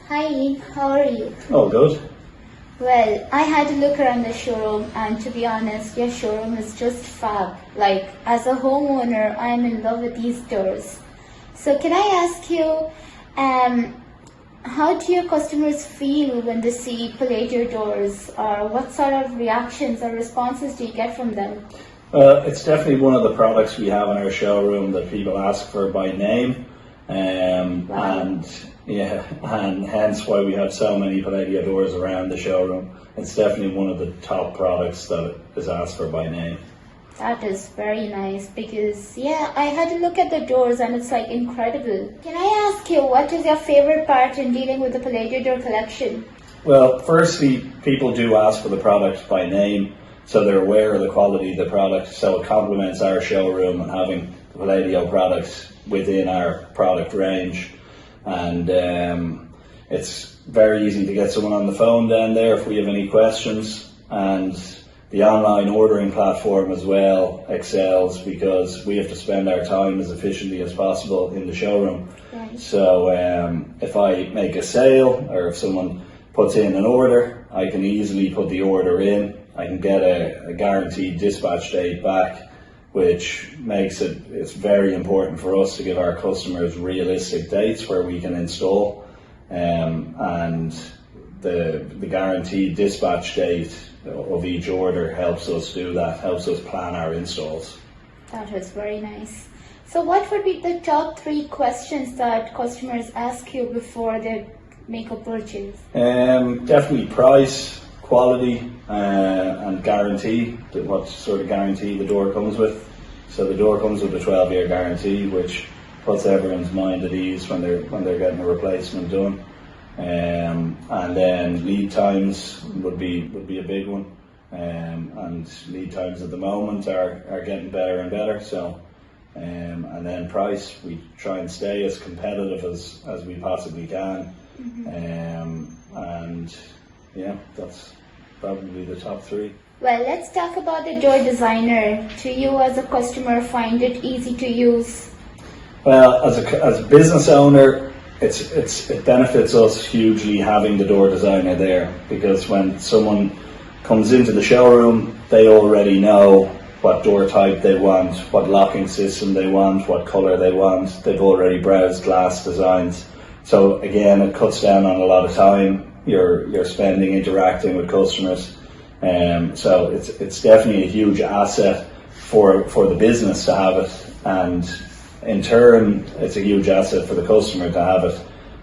Hi, how are you? Oh, good. Well, I had a look around the showroom, and to be honest, your showroom is just fab. Like, as a homeowner, I am in love with these doors. So, can I ask you, how do your customers feel when they see Palladio doors, or what sort of reactions or responses do you get from them? It's definitely one of the products we have in our showroom that people ask for by name, Wow. and hence why we have so many Palladio doors around the showroom. It's definitely one of the top products that is asked for by name. That is very nice because, yeah, I had a look at the doors and it's like incredible. Can I ask you, what is your favorite part in dealing with the Palladio Door Collection? Well, firstly, people do ask for the product by name, so they're aware of the quality of the product, so it complements our showroom and having the Palladio products within our product range. And it's very easy to get someone on the phone down there if we have any questions. And the online ordering platform as well excels because we have to spend our time as efficiently as possible in the showroom. Right. So if I make a sale or if someone puts in an order, I can easily put the order in. I can get a guaranteed dispatch date back, which makes it's very important for us to give our customers realistic dates where we can install, and the guaranteed dispatch date of each order helps us do that, helps us plan our installs. That is very nice. So what would be the top 3 questions that customers ask you before they make a purchase? Definitely price, quality, and guarantee, what sort of guarantee the door comes with. So the door comes with a 12-year guarantee, which puts everyone's mind at ease when they're getting a replacement done. And then lead times would be a big one. And lead times at the moment are getting better and better. So and then price, we try and stay as competitive as we possibly can. And yeah, that's probably the top 3. Well, let's talk about the door designer. Do you as a customer find it easy to use? Well, as a business owner, it benefits us hugely having the door designer there, because when someone comes into the showroom, they already know what door type they want, what locking system they want, what colour they want. They've already browsed glass designs. So again, it cuts down on a lot of time you're spending interacting with customers. So it's definitely a huge asset for the business to have it, and in turn it's a huge asset for the customer to have it,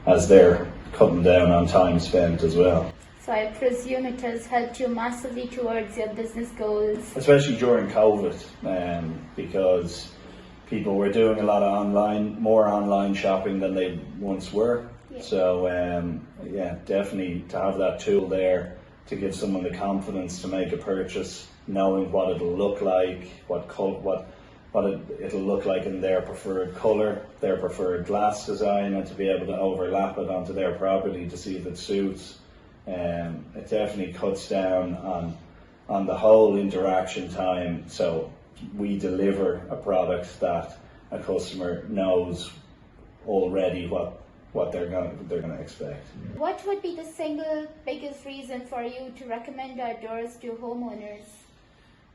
as they're cutting down on time spent as well. So I presume it has helped you massively towards your business goals. Especially during COVID, because people were doing a lot of more online shopping than they once were. Yeah. So yeah, definitely to have that tool there to give someone the confidence to make a purchase, knowing what it'll look like, it'll look like in their preferred colour, their preferred glass design, and to be able to overlap it onto their property to see if it suits. It definitely cuts down on the whole interaction time, so we deliver a product that a customer knows already what they're gonna expect. What would be the single biggest reason for you to recommend our doors to homeowners?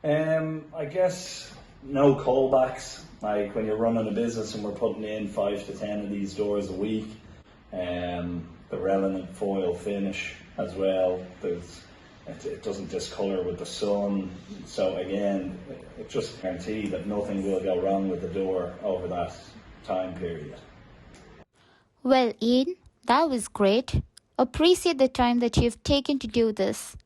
I guess no callbacks. Like when you're running a business and we're putting in 5 to 10 of these doors a week, the relevant foil finish as well. It doesn't discolour with the sun. So again, it just guarantees that nothing will go wrong with the door over that time period. Well, Ian, that was great. Appreciate the time that you've taken to do this.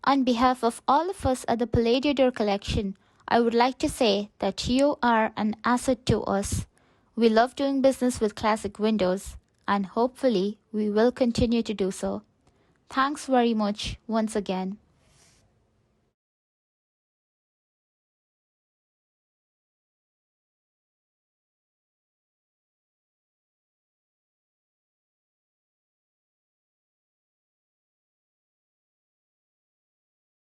On behalf of all of us at the Palladio Door Collection, I would like to say that you are an asset to us. We love doing business with classic windows, and hopefully we will continue to do so. Thanks very much once again.